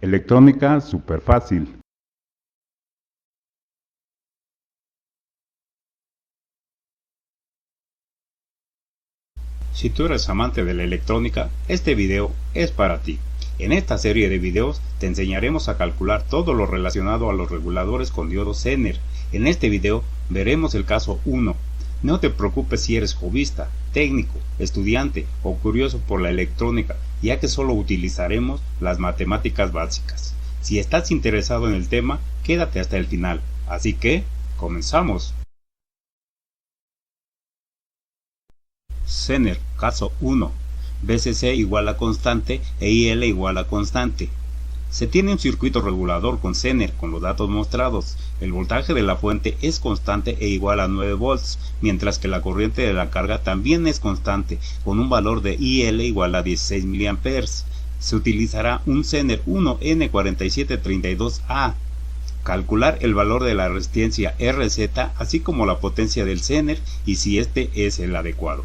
Electrónica súper fácil. Si tú eres amante de la electrónica, este video es para ti. En esta serie de videos te enseñaremos a calcular todo lo relacionado a los reguladores con diodos Zener. En este video veremos el caso 1. No te preocupes si eres hobbyista, técnico, estudiante o curioso por la electrónica, ya que solo utilizaremos las matemáticas básicas. Si estás interesado en el tema, quédate hasta el final. Así que, comenzamos. Zener, caso 1. BCC igual a constante e IL igual a constante. Se tiene un circuito regulador con Zener con los datos mostrados. El voltaje de la fuente es constante e igual a 9 volts, mientras que la corriente de la carga también es constante, con un valor de IL igual a 16 mA. Se utilizará un Zener 1N4732A. Calcular el valor de la resistencia RZ, así como la potencia del Zener y si este es el adecuado.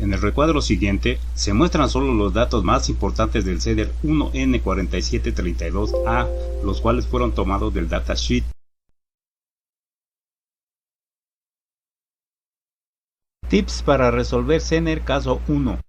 En el recuadro siguiente se muestran solo los datos más importantes del Zener 1N4732A, los cuales fueron tomados del datasheet. Tips para resolver Zener caso 1.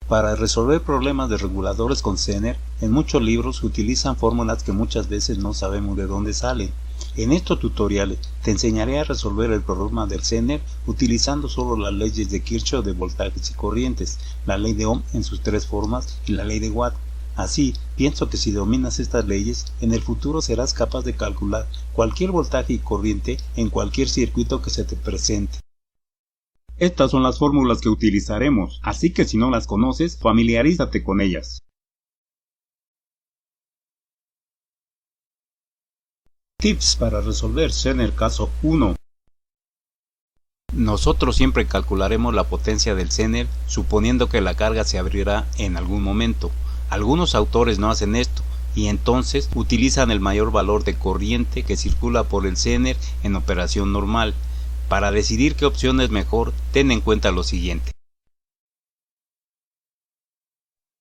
Para resolver problemas de reguladores con Zener, en muchos libros se utilizan fórmulas que muchas veces no sabemos de dónde salen. En estos tutoriales te enseñaré a resolver el problema del Zener utilizando solo las leyes de Kirchhoff de voltajes y corrientes, la ley de Ohm en sus tres formas y la ley de Watt. Así, pienso que si dominas estas leyes, en el futuro serás capaz de calcular cualquier voltaje y corriente en cualquier circuito que se te presente. Estas son las fórmulas que utilizaremos, así que si no las conoces, familiarízate con ellas. Tips para resolver Zener caso 1. Nosotros siempre calcularemos la potencia del Zener suponiendo que la carga se abrirá en algún momento. Algunos autores no hacen esto y entonces utilizan el mayor valor de corriente que circula por el Zener en operación normal. Para decidir qué opción es mejor, ten en cuenta lo siguiente.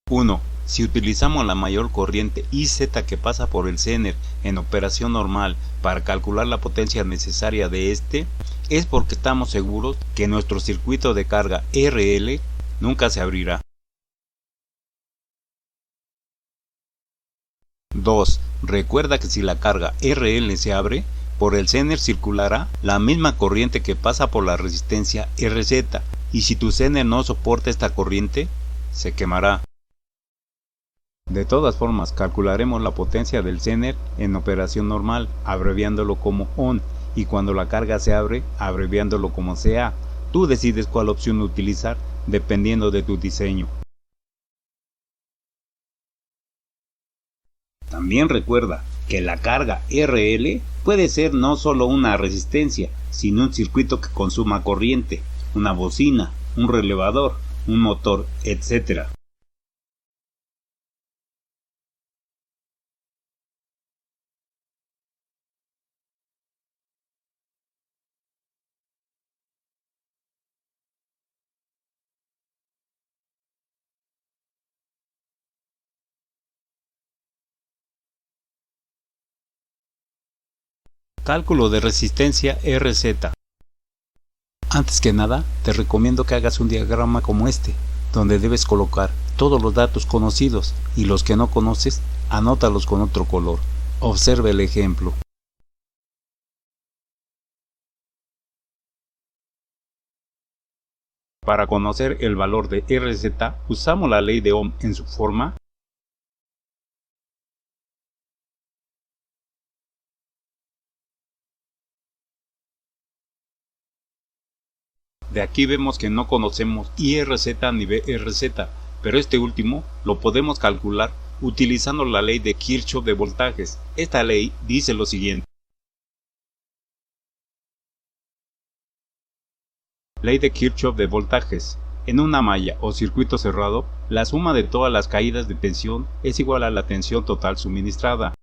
1. Si utilizamos la mayor corriente IZ que pasa por el Zener en operación normal para calcular la potencia necesaria de este, es porque estamos seguros que nuestro circuito de carga RL nunca se abrirá. 2. Recuerda que si la carga RL se abre, por el Zener circulará la misma corriente que pasa por la resistencia RZ, y si tu Zener no soporta esta corriente, se quemará. De todas formas, calcularemos la potencia del Zener en operación normal, abreviándolo como ON, y cuando la carga se abre, abreviándolo como CA. Tú decides cuál opción utilizar dependiendo de tu diseño. También recuerda que la carga RL puede ser no solo una resistencia, sino un circuito que consuma corriente, una bocina, un relevador, un motor, etc. Cálculo de resistencia RZ. Antes que nada, te recomiendo que hagas un diagrama como este, donde debes colocar todos los datos conocidos y los que no conoces, anótalos con otro color. Observe el ejemplo. Para conocer el valor de RZ, usamos la ley de Ohm en su forma. De aquí vemos que no conocemos IRZ ni BRZ, pero este último lo podemos calcular utilizando la ley de Kirchhoff de voltajes. Esta ley dice lo siguiente. Ley de Kirchhoff de voltajes. En una malla o circuito cerrado, la suma de todas las caídas de tensión es igual a la tensión total suministrada.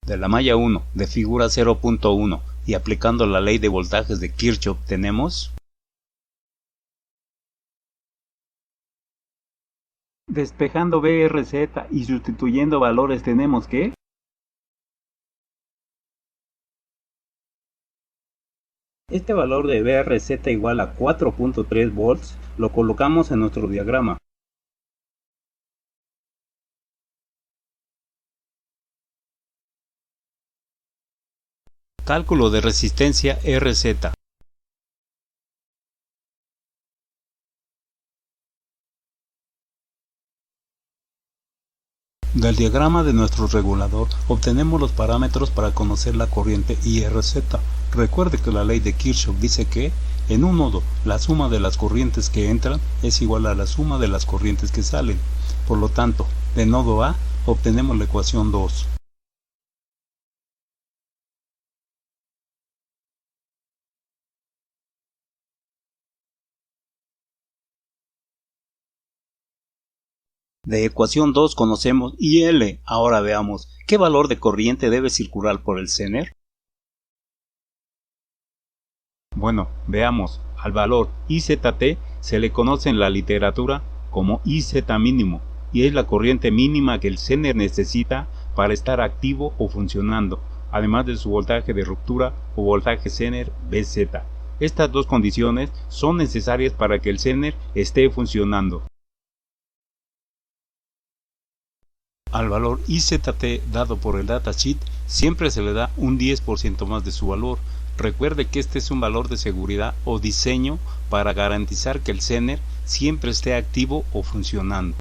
De la malla 1 de figura 0.1 y aplicando la ley de voltajes de Kirchhoff tenemos despejando BRZ y sustituyendo valores tenemos que este valor de BRZ igual a 4.3 volts lo colocamos en nuestro diagrama. Cálculo de resistencia RZ. Del diagrama de nuestro regulador obtenemos los parámetros para conocer la corriente IRZ. Recuerde que la ley de Kirchhoff dice que en un nodo la suma de las corrientes que entran es igual a la suma de las corrientes que salen. Por lo tanto, de nodo A obtenemos la ecuación 2. De ecuación 2 conocemos IL. Ahora veamos, ¿qué valor de corriente debe circular por el Zener? Bueno, veamos, al valor IZT se le conoce en la literatura como IZ mínimo, y es la corriente mínima que el Zener necesita para estar activo o funcionando, además de su voltaje de ruptura o voltaje Zener BZ. Estas dos condiciones son necesarias para que el Zener esté funcionando. Al valor IZT dado por el datasheet siempre se le da un 10% más de su valor. Recuerde que este es un valor de seguridad o diseño para garantizar que el Zener siempre esté activo o funcionando.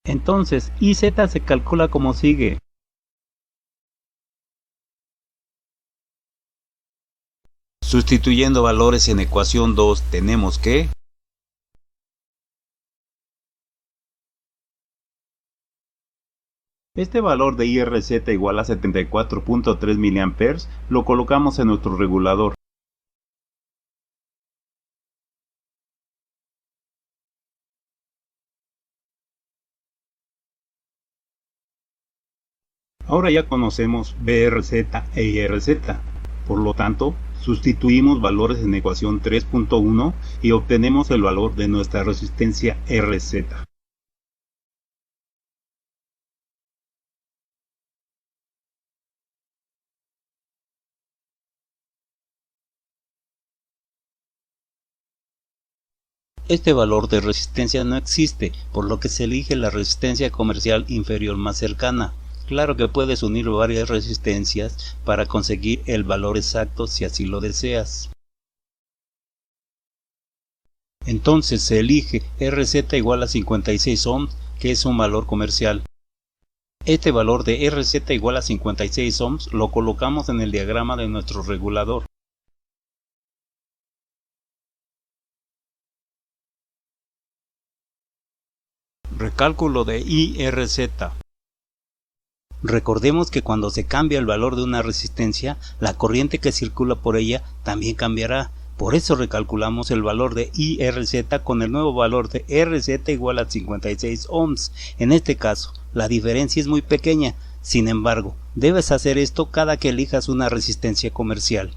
Entonces, IZ se calcula como sigue. Sustituyendo valores en ecuación 2 tenemos que este valor de IRZ igual a 74.3 mA lo colocamos en nuestro regulador. Ahora ya conocemos BRZ e IRZ, por lo tanto, sustituimos valores en ecuación 3.1 y obtenemos el valor de nuestra resistencia RZ. Este valor de resistencia no existe, por lo que se elige la resistencia comercial inferior más cercana. Claro que puedes unir varias resistencias para conseguir el valor exacto si así lo deseas. Entonces se elige RZ igual a 56 ohms, que es un valor comercial. Este valor de RZ igual a 56 ohms lo colocamos en el diagrama de nuestro regulador. Recálculo de IRZ. Recordemos que cuando se cambia el valor de una resistencia, la corriente que circula por ella también cambiará. Por eso recalculamos el valor de IRZ con el nuevo valor de RZ igual a 56 ohms. En este caso, la diferencia es muy pequeña. Sin embargo, debes hacer esto cada que elijas una resistencia comercial.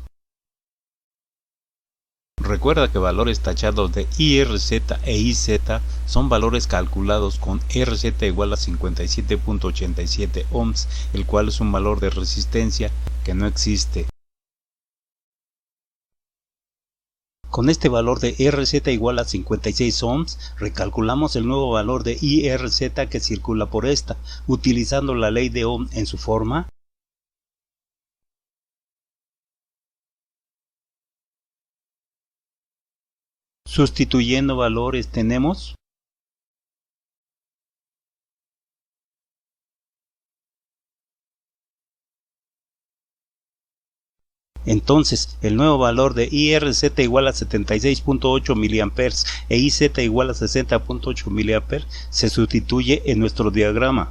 Recuerda que valores tachados de IRZ e IZ son valores calculados con RZ igual a 57.87 ohms, el cual es un valor de resistencia que no existe. Con este valor de RZ igual a 56 ohms, recalculamos el nuevo valor de IRZ que circula por esta, utilizando la ley de Ohm en su forma. Sustituyendo valores tenemos entonces el nuevo valor de IRZ igual a 76.8 mA e IZ igual a 60.8 mA se sustituye en nuestro diagrama.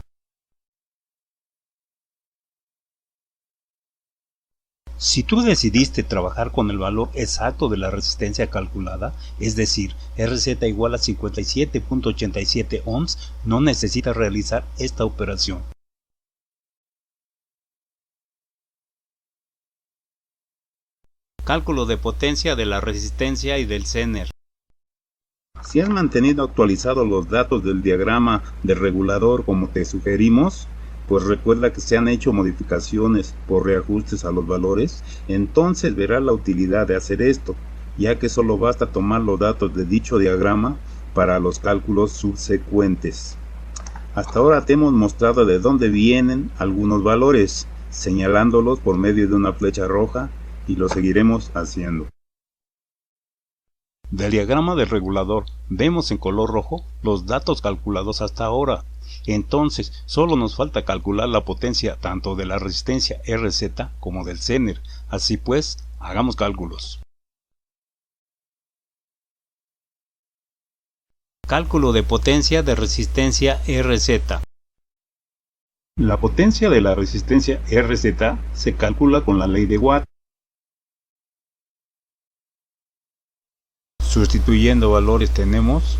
Si tú decidiste trabajar con el valor exacto de la resistencia calculada, es decir, RZ igual a 57.87 ohms, no necesitas realizar esta operación. Cálculo de potencia de la resistencia y del Zener. Si has mantenido actualizados los datos del diagrama del regulador como te sugerimos, pues recuerda que se han hecho modificaciones por reajustes a los valores, entonces verás la utilidad de hacer esto, ya que solo basta tomar los datos de dicho diagrama para los cálculos subsecuentes. Hasta ahora te hemos mostrado de dónde vienen algunos valores, señalándolos por medio de una flecha roja, y lo seguiremos haciendo. Del diagrama del regulador vemos en color rojo los datos calculados hasta ahora. Entonces solo nos falta calcular la potencia tanto de la resistencia RZ como del Zener. Así pues, hagamos cálculos. Cálculo de potencia de resistencia RZ. La potencia de la resistencia RZ se calcula con la ley de Watt. Sustituyendo valores tenemos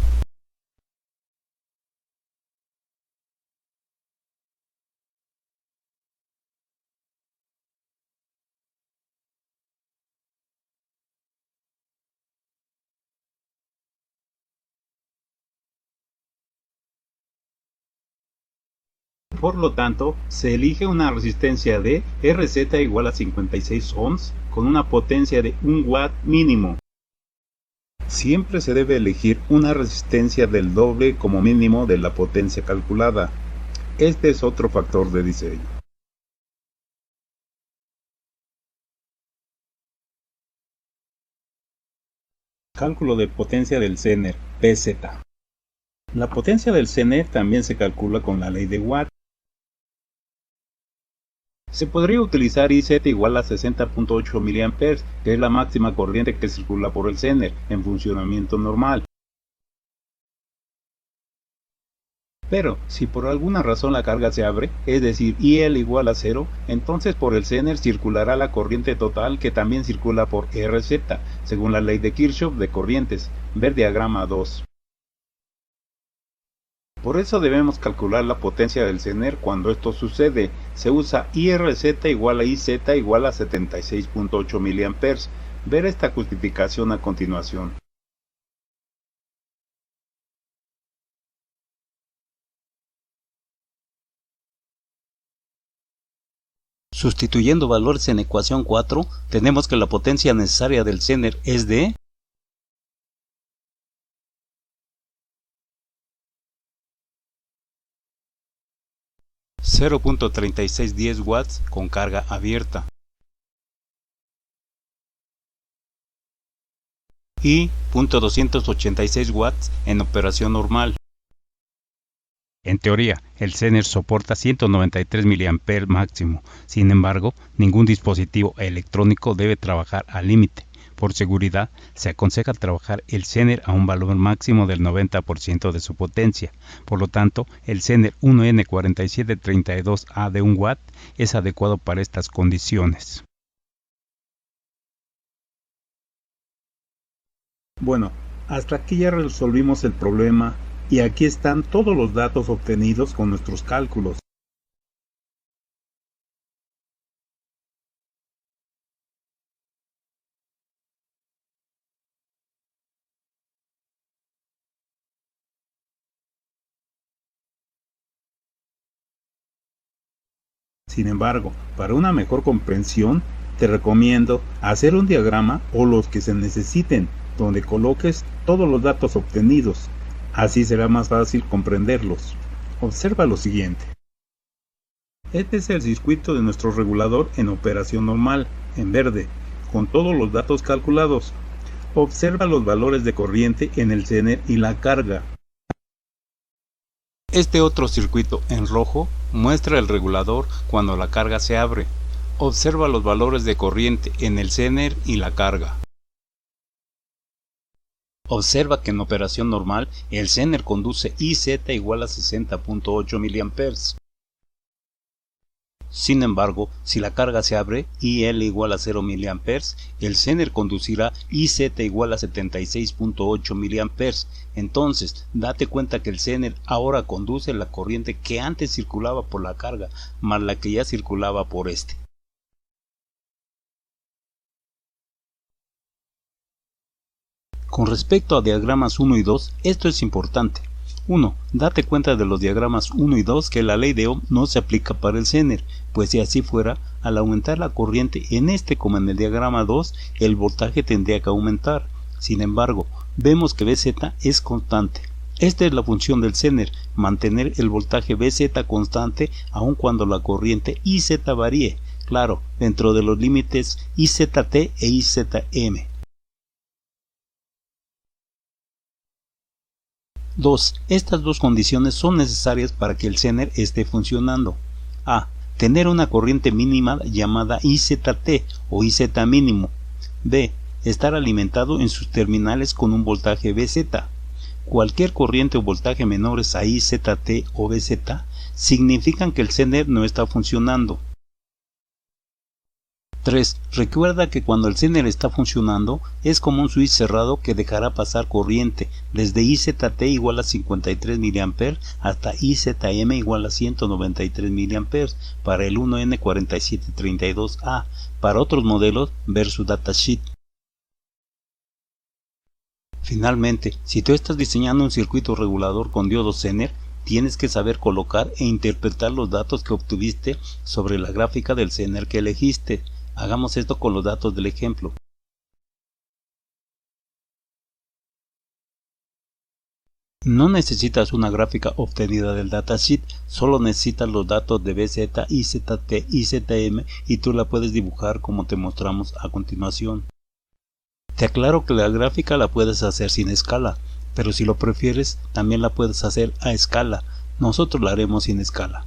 Por lo tanto, se elige una resistencia de RZ igual a 56 ohms con una potencia de 1 watt mínimo. Siempre se debe elegir una resistencia del doble como mínimo de la potencia calculada. Este es otro factor de diseño. Cálculo de potencia del Zener, PZ. La potencia del Zener también se calcula con la ley de Watt. Se podría utilizar IZ igual a 60.8 mA, que es la máxima corriente que circula por el Zener en funcionamiento normal. Pero si por alguna razón la carga se abre, es decir, IL igual a 0, entonces por el Zener circulará la corriente total que también circula por RZ, según la ley de Kirchhoff de corrientes, ver diagrama 2. Por eso debemos calcular la potencia del Zener cuando esto sucede. Se usa IRZ igual a IZ igual a 76.8 mA. Ver esta justificación a continuación. Sustituyendo valores en ecuación 4, tenemos que la potencia necesaria del Zener es de 0.3610 watts con carga abierta y 0.286 watts en operación normal. En teoría, el Zener soporta 193 mA máximo, sin embargo, ningún dispositivo electrónico debe trabajar al límite. Por seguridad, se aconseja trabajar el Zener a un valor máximo del 90% de su potencia. Por lo tanto, el Zener 1N4732A de 1 watt es adecuado para estas condiciones. Bueno, hasta aquí ya resolvimos el problema y aquí están todos los datos obtenidos con nuestros cálculos. Sin embargo, para una mejor comprensión, te recomiendo hacer un diagrama o los que se necesiten, donde coloques todos los datos obtenidos. Así será más fácil comprenderlos. Observa lo siguiente. Este es el circuito de nuestro regulador en operación normal, en verde, con todos los datos calculados. Observa los valores de corriente en el Zener y la carga. Este otro circuito en rojo muestra el regulador cuando la carga se abre. Observa los valores de corriente en el Zener y la carga. Observa que en operación normal el Zener conduce IZ igual a 60.8 mA. Sin embargo, si la carga se abre IL igual a 0 mA, el Zener conducirá IZ igual a 76.8 mA. Entonces, date cuenta que el Zener ahora conduce la corriente que antes circulaba por la carga, más la que ya circulaba por este. Con respecto a diagramas 1 y 2, esto es importante. 1. Date cuenta de los diagramas 1 y 2 que la ley de Ohm no se aplica para el Zener, pues si así fuera, al aumentar la corriente en este como en el diagrama 2, el voltaje tendría que aumentar. Sin embargo, vemos que Vz es constante. Esta es la función del Zener, mantener el voltaje Vz constante aun cuando la corriente Iz varíe, claro, dentro de los límites Izt e Izm. 2. Estas dos condiciones son necesarias para que el Zener esté funcionando. A. Tener una corriente mínima llamada IZT o IZ mínimo. B. Estar alimentado en sus terminales con un voltaje Vz. Cualquier corriente o voltaje menores a IZT o Vz significan que el Zener no está funcionando. 3. Recuerda que cuando el Zener está funcionando es como un switch cerrado que dejará pasar corriente desde IZT igual a 53 mA hasta IZM igual a 193 mA para el 1N4732A. Para otros modelos, ver su datasheet. Finalmente, si tú estás diseñando un circuito regulador con diodos Zener, tienes que saber colocar e interpretar los datos que obtuviste sobre la gráfica del Zener que elegiste. Hagamos esto con los datos del ejemplo. No necesitas una gráfica obtenida del datasheet, solo necesitas los datos de Vz, Izt, Izm y tú la puedes dibujar como te mostramos a continuación. Te aclaro que la gráfica la puedes hacer sin escala, pero si lo prefieres también la puedes hacer a escala. Nosotros la haremos sin escala.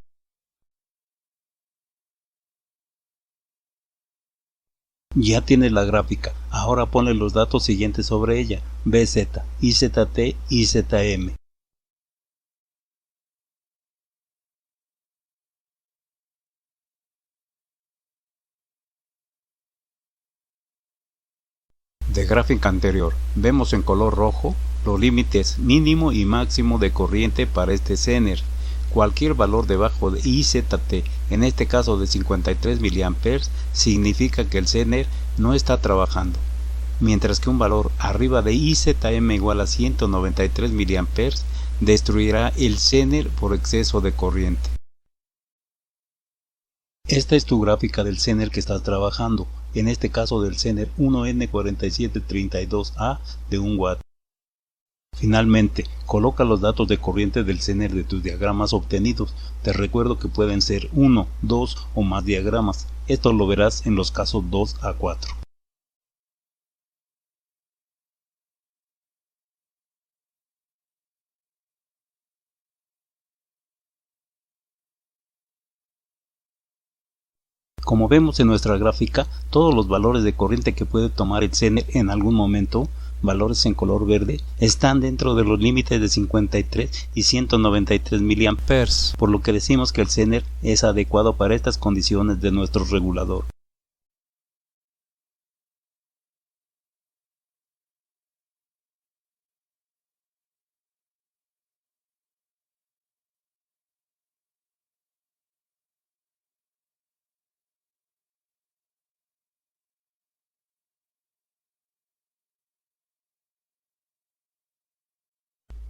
Ya tienes la gráfica, ahora ponle los datos siguientes sobre ella: Vz, Izt, Izm. De gráfica anterior, vemos en color rojo los límites mínimo y máximo de corriente para este Zener. Cualquier valor debajo de IZT, en este caso de 53 mA, significa que el Zener no está trabajando, mientras que un valor arriba de IZM igual a 193 mA destruirá el Zener por exceso de corriente. Esta es tu gráfica del Zener que estás trabajando, en este caso del Zener 1N4732A de 1 watt. Finalmente, coloca los datos de corriente del Zener de tus diagramas obtenidos. Te recuerdo que pueden ser 1, 2 o más diagramas. Esto lo verás en los casos 2 a 4. Como vemos en nuestra gráfica, todos los valores de corriente que puede tomar el Zener en algún momento, valores en color verde, están dentro de los límites de 53 y 193 mA, por lo que decimos que el Zener es adecuado para estas condiciones de nuestro regulador.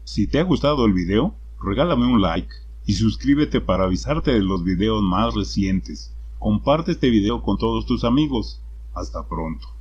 Si te ha gustado el video, regálame un like y suscríbete para avisarte de los videos más recientes. Comparte este video con todos tus amigos. Hasta pronto.